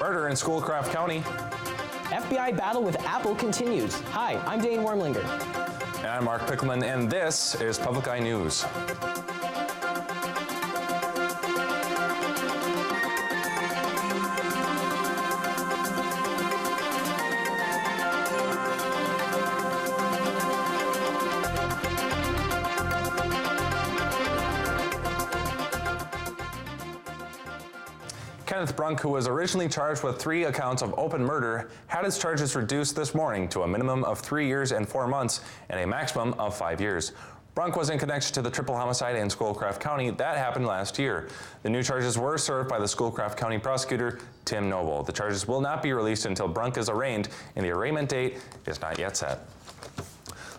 Murder in Schoolcraft County. FBI battle with Apple continues. Hi, I'm Dane Wormlinger. And I'm Mark Pickelman, and this is Public Eye News. Kenneth Brunk, who was originally charged with 3 accounts of open murder, had his charges reduced this morning to a minimum of 3 years and 4 months and a maximum of 5 years. Brunk was in connection to the triple homicide in Schoolcraft County that happened last year. The new charges were served by the Schoolcraft County prosecutor, Tim Noble. The charges will not be released until Brunk is arraigned, and the arraignment date is not yet set.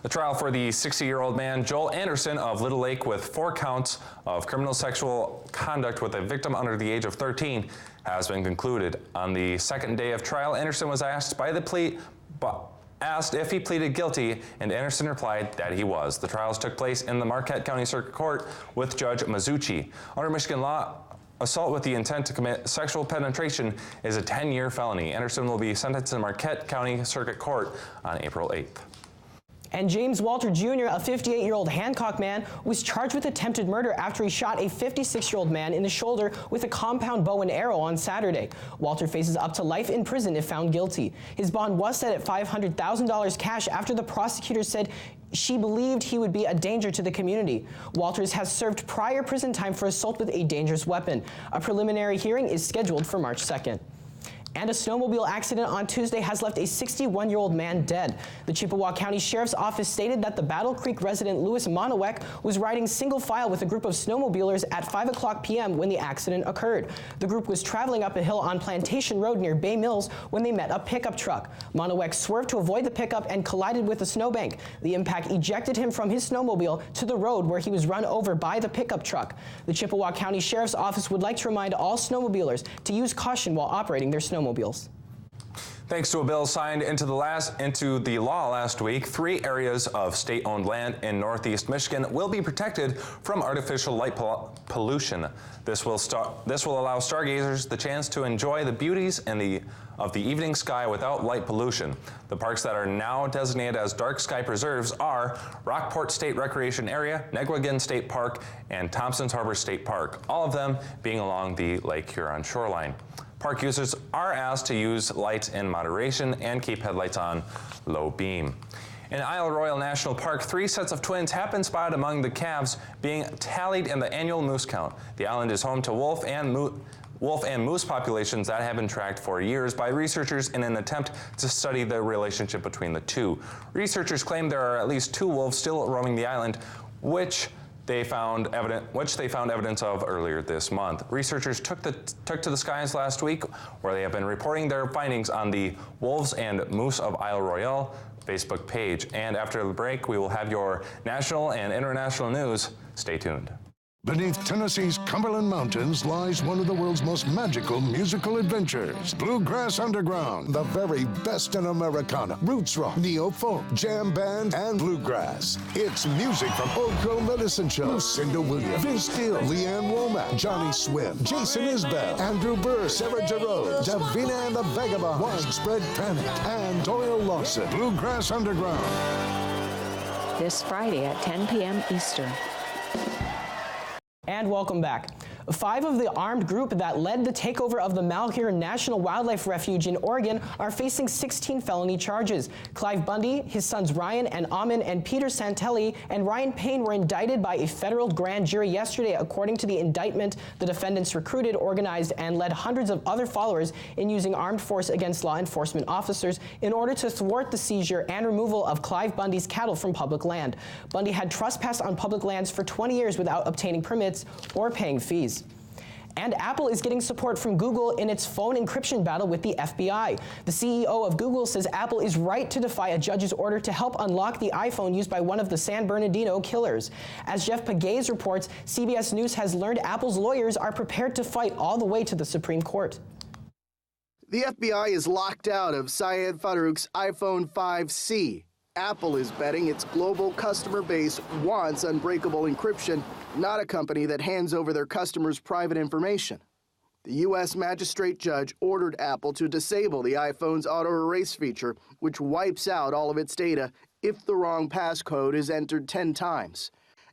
The trial for the 60-year-old man, Joel Anderson of Little Lake, with 4 counts of criminal sexual conduct with a victim under the age of 13, has been concluded. On the second day of trial, Anderson was asked if he pleaded guilty, and Anderson replied that he was. The trials took place in the Marquette County Circuit Court with Judge Mazzucci. Under Michigan law, assault with the intent to commit sexual penetration is a 10-year felony. Anderson will be sentenced in Marquette County Circuit Court on April 8th. And James Walter Jr., a 58-year-old Hancock man, was charged with attempted murder after he shot a 56-year-old man in the shoulder with a compound bow and arrow on Saturday. Walter faces up to life in prison if found guilty. His bond was set at $500,000 cash after the prosecutor said she believed he would be a danger to the community. Walters has served prior prison time for assault with a dangerous weapon. A preliminary hearing is scheduled for March 2nd. And a snowmobile accident on Tuesday has left a 61-year-old man dead. The Chippewa County Sheriff's Office stated that the Battle Creek resident Louis Monowek was riding single file with a group of snowmobilers at 5:00 p.m. when the accident occurred. The group was traveling up a hill on Plantation Road near Bay Mills when they met a pickup truck. Monowek swerved to avoid the pickup and collided with a snowbank. The impact ejected him from his snowmobile to the road where he was run over by the pickup truck. The Chippewa County Sheriff's Office would like to remind all snowmobilers to use caution while operating their snowmobiles. Thanks to a bill signed into the law last week, 3 areas of state-owned land in northeast Michigan will be protected from artificial light pollution. This will allow stargazers the chance to enjoy the beauties of the evening sky without light pollution. The parks that are now designated as dark sky preserves are Rockport State Recreation Area, Negwegen State Park, and Thompsons Harbor State Park, all of them being along the Lake Huron shoreline. Park users are asked to use lights in moderation and keep headlights on low beam. In Isle Royale National Park, 3 sets of twins have been spotted among the calves being tallied in the annual moose count. The island is home to wolf and moose populations that have been tracked for years by researchers in an attempt to study the relationship between the two. Researchers claim there are at least 2 wolves still roaming the island, which they found evidence of earlier this month. Researchers took to the skies last week, where they have been reporting their findings on the Wolves and Moose of Isle Royale Facebook page. And after the break, we will have your national and international news. Stay tuned. Beneath Tennessee's Cumberland Mountains lies one of the world's most magical musical adventures, Bluegrass Underground. The very best in Americana, roots rock, neo-folk, jam band, and bluegrass. It's music from Old Crow Medicine Show, Lucinda Williams, Vince Steele, Leanne Womack, Johnny Swim, Jason Isbell, Andrew Bird, Sarah Jarosz, Davina and the Vagabonds, Widespread Panic, and Doyle Lawson. Bluegrass Underground. This Friday at 10 p.m. Eastern. And welcome back. 5 of the armed group that led the takeover of the Malheur National Wildlife Refuge in Oregon are facing 16 felony charges. Clive Bundy, his sons Ryan and Amin, and Peter Santelli and Ryan Payne were indicted by a federal grand jury yesterday. According to the indictment, the defendants recruited, organized, and led hundreds of other followers in using armed force against law enforcement officers in order to thwart the seizure and removal of Clive Bundy's cattle from public land. Bundy had trespassed on public lands for 20 years without obtaining permits or paying fees. And Apple is getting support from Google in its phone encryption battle with the FBI. The CEO of Google says Apple is right to defy a judge's order to help unlock the iPhone used by one of the San Bernardino killers. As Jeff Pegues reports, CBS News has learned Apple's lawyers are prepared to fight all the way to the Supreme Court. The FBI is locked out of Syed Farouk's iPhone 5C. Apple is betting its global customer base wants unbreakable encryption, not a company that hands over their customers' private information. The U.S. magistrate judge ordered Apple to disable the iPhone's auto erase feature, which wipes out all of its data if the wrong passcode is entered 10 times.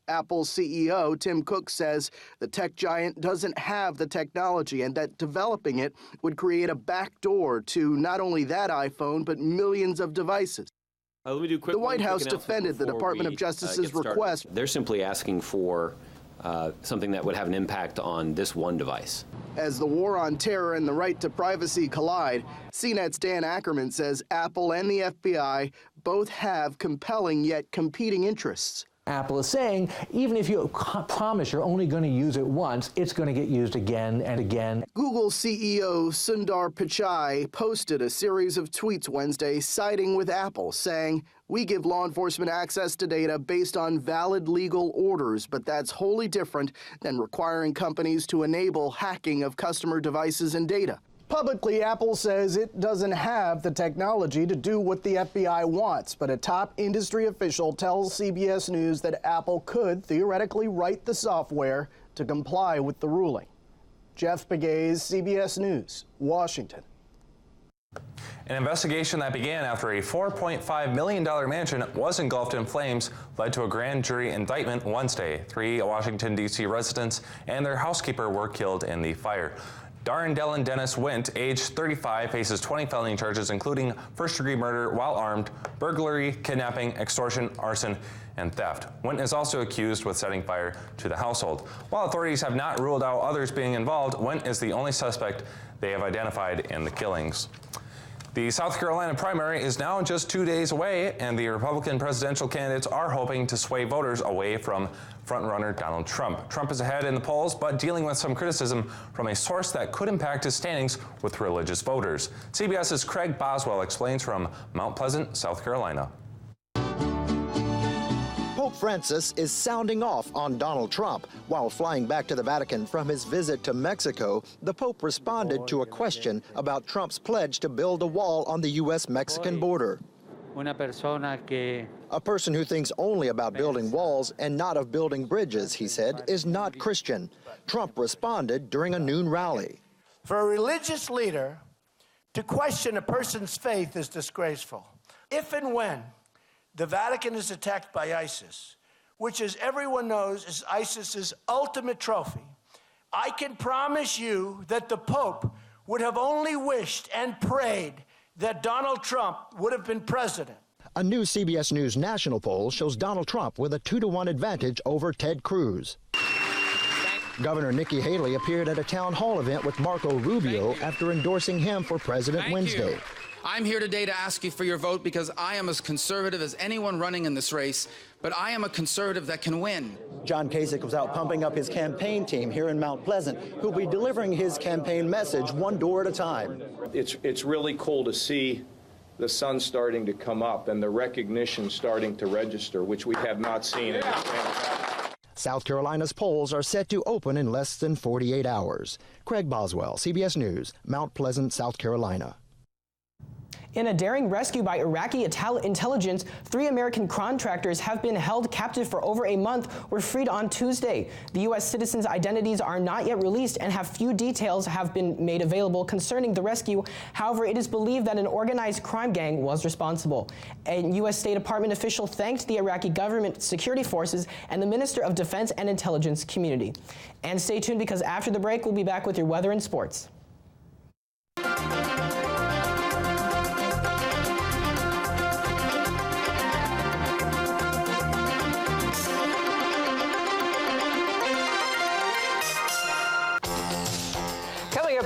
Apple's CEO, Tim Cook, says the tech giant doesn't have the technology and that developing it would create a backdoor to not only that iPhone, but millions of devices. Let me do a quick The White House defended the Department of Justice's request. They're simply asking for something that would have an impact on this one device. As the war on terror and the right to privacy collide, CNET's Dan Ackerman says Apple and the FBI both have compelling yet competing interests. Apple is saying, even if you promise you're only going to use it once, it's going to get used again and again. Google CEO Sundar Pichai posted a series of tweets Wednesday siding with Apple, saying, "We give law enforcement access to data based on valid legal orders, but that's wholly different than requiring companies to enable hacking of customer devices and data." Publicly, Apple says it doesn't have the technology to do what the FBI wants, but a top industry official tells CBS News that Apple could theoretically write the software to comply with the ruling. Jeff Pegues, CBS News, Washington. An investigation that began after a $4.5 million mansion was engulfed in flames led to a grand jury indictment Wednesday. 3 Washington, D.C. residents and their housekeeper were killed in the fire. Darren Dellen Dennis Wint, age 35, faces 20 felony charges, including first-degree murder while armed, burglary, kidnapping, extortion, arson, and theft. Wint is also accused with setting fire to the household. While authorities have not ruled out others being involved, Wint is the only suspect they have identified in the killings. The South Carolina primary is now just 2 days away, and the Republican presidential candidates are hoping to sway voters away from frontrunner Donald Trump. Trump is ahead in the polls, but dealing with some criticism from a source that could impact his standings with religious voters. CBS's Craig Boswell explains from Mount Pleasant, South Carolina. Pope Francis is sounding off on Donald Trump. While flying back to the Vatican from his visit to Mexico, the Pope responded to a question about Trump's pledge to build a wall on the U.S.-Mexican border. A person who thinks only about building walls and not of building bridges, he said, is not Christian. Trump responded during a noon rally. For a religious leader to question a person's faith is disgraceful. If and when the Vatican is attacked by ISIS, which, as everyone knows, is ISIS's ultimate trophy, I can promise you that the Pope would have only wished and prayed that Donald Trump would have been president. A new CBS News national poll shows Donald Trump with a 2-to-1 advantage over Ted Cruz. Governor Nikki Haley appeared at a town hall event with Marco Rubio after endorsing him for president Wednesday. I'm here today to ask you for your vote because I am as conservative as anyone running in this race, but I am a conservative that can win. John Kasich was out pumping up his campaign team here in Mount Pleasant, who'll be delivering his campaign message one door at a time. It's really cool to see the sun starting to come up and the recognition starting to register, which we have not seen in the South Carolina's polls are set to open in less than 48 hours. Craig Boswell, CBS News, Mount Pleasant, South Carolina. In a daring rescue by Iraqi intelligence, 3 American contractors have been held captive for over a month were freed on Tuesday. The U.S. citizens' identities are not yet released and few details have been made available concerning the rescue. However, it is believed that an organized crime gang was responsible. A U.S. State Department official thanked the Iraqi government security forces and the Minister of Defense and Intelligence community. And stay tuned because after the break, we'll be back with your weather and sports.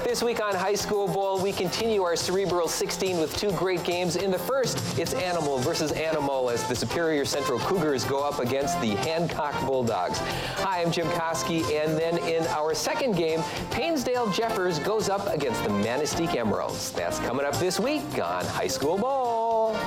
This week on High School Bowl, we continue our Cerebral 16 with 2 great games. In the first, it's Animal versus Animal as the Superior Central Cougars go up against the Hancock Bulldogs. Hi, I'm Jim Koski, and then in our second game, Painesdale Jeffers goes up against the Manistique Emeralds. That's coming up this week on High School Bowl.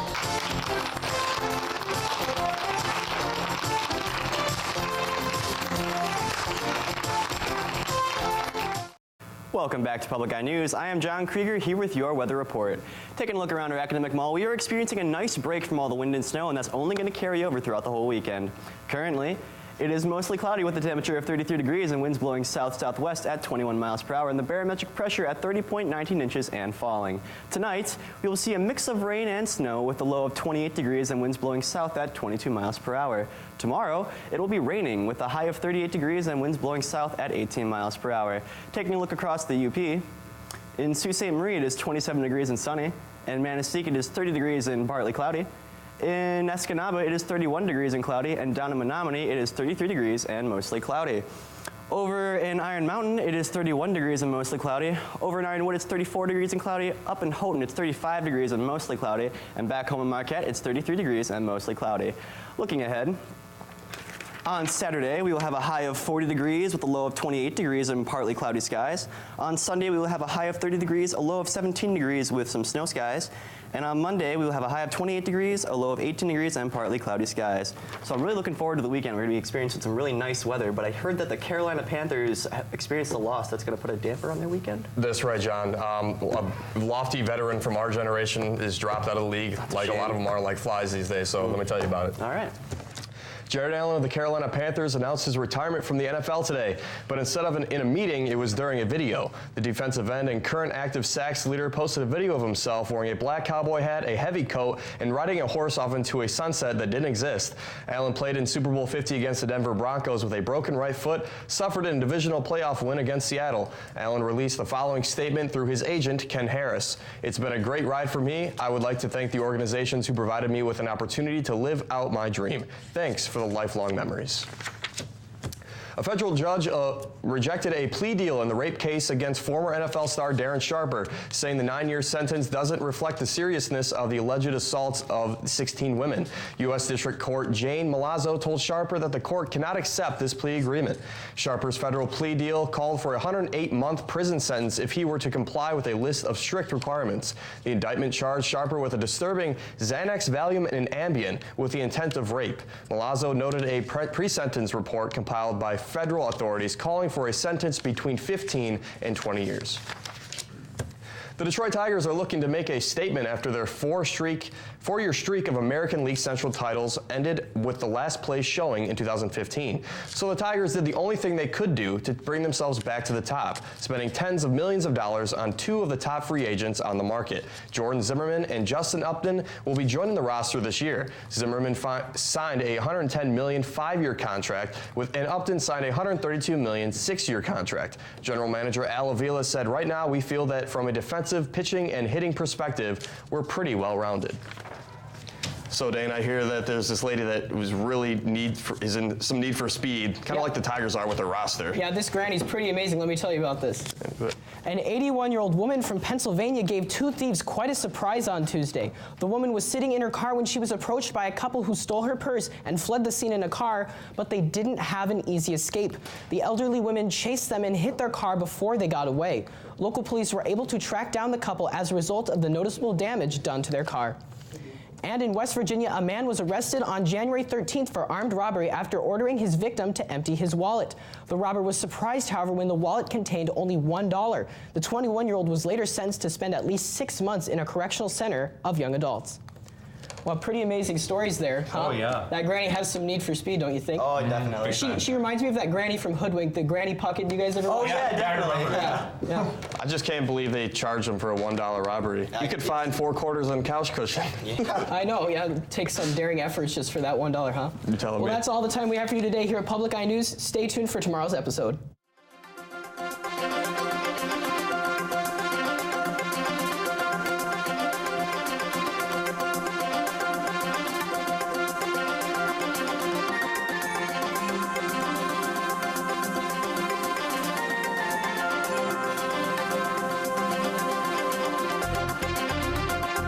Welcome back to Public Eye News. I am John Krieger here with your weather report. Taking a look around our academic mall, we are experiencing a nice break from all the wind and snow, and that's only going to carry over throughout the whole weekend. Currently, It is mostly cloudy with a temperature of 33 degrees and winds blowing south-southwest at 21 miles per hour and the barometric pressure at 30.19 inches and falling. Tonight, we will see a mix of rain and snow with a low of 28 degrees and winds blowing south at 22 miles per hour. Tomorrow, it will be raining with a high of 38 degrees and winds blowing south at 18 miles per hour. Taking a look across the UP, in Sault Ste. Marie, it is 27 degrees and sunny. In Manistee, it is 30 degrees and partly cloudy. In Escanaba, it is 31 degrees and cloudy, and down in Menominee, it is 33 degrees and mostly cloudy. Over in Iron Mountain, it is 31 degrees and mostly cloudy. Over in Ironwood, it's 34 degrees and cloudy. Up in Houghton, it's 35 degrees and mostly cloudy. And back home in Marquette, it's 33 degrees and mostly cloudy. Looking ahead, on Saturday, we will have a high of 40 degrees with a low of 28 degrees and partly cloudy skies. On Sunday, we will have a high of 30 degrees, a low of 17 degrees with some snow skies. And on Monday, we will have a high of 28 degrees, a low of 18 degrees, and partly cloudy skies. So I'm really looking forward to the weekend. We're going to be experiencing some really nice weather, but I heard that the Carolina Panthers experienced a loss that's going to put a damper on their weekend. That's right, John. A lofty veteran from our generation is dropped out of the league. Like a lot of them are like flies these days, so let me tell you about it. All right. Jared Allen of the Carolina Panthers announced his retirement from the NFL today, but instead of in a meeting, it was during a video. The defensive end and current active Sacks leader posted a video of himself wearing a black cowboy hat, a heavy coat, and riding a horse off into a sunset that didn't exist. Allen played in Super Bowl 50 against the Denver Broncos with a broken right foot, suffered in a divisional playoff win against Seattle. Allen released the following statement through his agent, Ken Harris. "It's been a great ride for me. I would like to thank the organizations who provided me with an opportunity to live out my dream. Thanks for the lifelong memories." A federal judge rejected a plea deal in the rape case against former NFL star Darren Sharper, saying the 9-year sentence doesn't reflect the seriousness of the alleged assaults of 16 women. U.S. District Court Jane Malazzo told Sharper that the court cannot accept this plea agreement. Sharper's federal plea deal called for a 108-month prison sentence if he were to comply with a list of strict requirements. The indictment charged Sharper with a disturbing Xanax, Valium, and Ambien with the intent of rape. Malazzo noted a pre-sentence report compiled by federal authorities calling for a sentence between 15 and 20 years. The Detroit Tigers are looking to make a statement after their four-year streak of American League Central titles ended with the last place showing in 2015. So the Tigers did the only thing they could do to bring themselves back to the top, spending tens of millions of dollars on two of the top free agents on the market. Jordan Zimmerman and Justin Upton will be joining the roster this year. Zimmerman signed a $110 million 5-year contract, and Upton signed a $132 million 6-year contract. General Manager Al Avila said, "Right now we feel that from a defensive, pitching, and hitting perspective, we're pretty well-rounded." So, Dane, I hear that there's this lady that was really is in some need for speed, kind of like the Tigers are with their roster. Yeah, this granny's pretty amazing. Let me tell you about this. An 81-year-old woman from Pennsylvania gave two thieves quite a surprise on Tuesday. The woman was sitting in her car when she was approached by a couple who stole her purse and fled the scene in a car, but they didn't have an easy escape. The elderly women chased them and hit their car before they got away. Local police were able to track down the couple as a result of the noticeable damage done to their car. And in West Virginia, a man was arrested on January 13th for armed robbery after ordering his victim to empty his wallet. The robber was surprised, however, when the wallet contained only $1. The 21-year-old was later sentenced to spend at least 6 months in a correctional center of young adults. Well, pretty amazing stories there, huh? Oh, yeah. That granny has some need for speed, don't you think? Oh, definitely. She reminds me of that granny from Hoodwink, the Granny Puckett. You guys ever watch that? Definitely. Yeah. I just can't believe they charged him for a $1 robbery. You could find 4 quarters on a couch cushion. I know, yeah. It takes some daring efforts just for that $1, huh? You're telling me. Well, that's all the time we have for you today here at Public Eye News. Stay tuned for tomorrow's episode.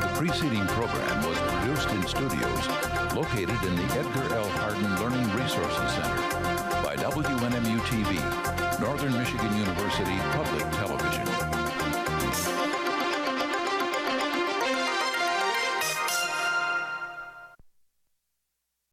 The preceding program was produced in studios located in the Edgar L. Hardin Learning Resources Center by WNMU-TV, Northern Michigan University Public Television.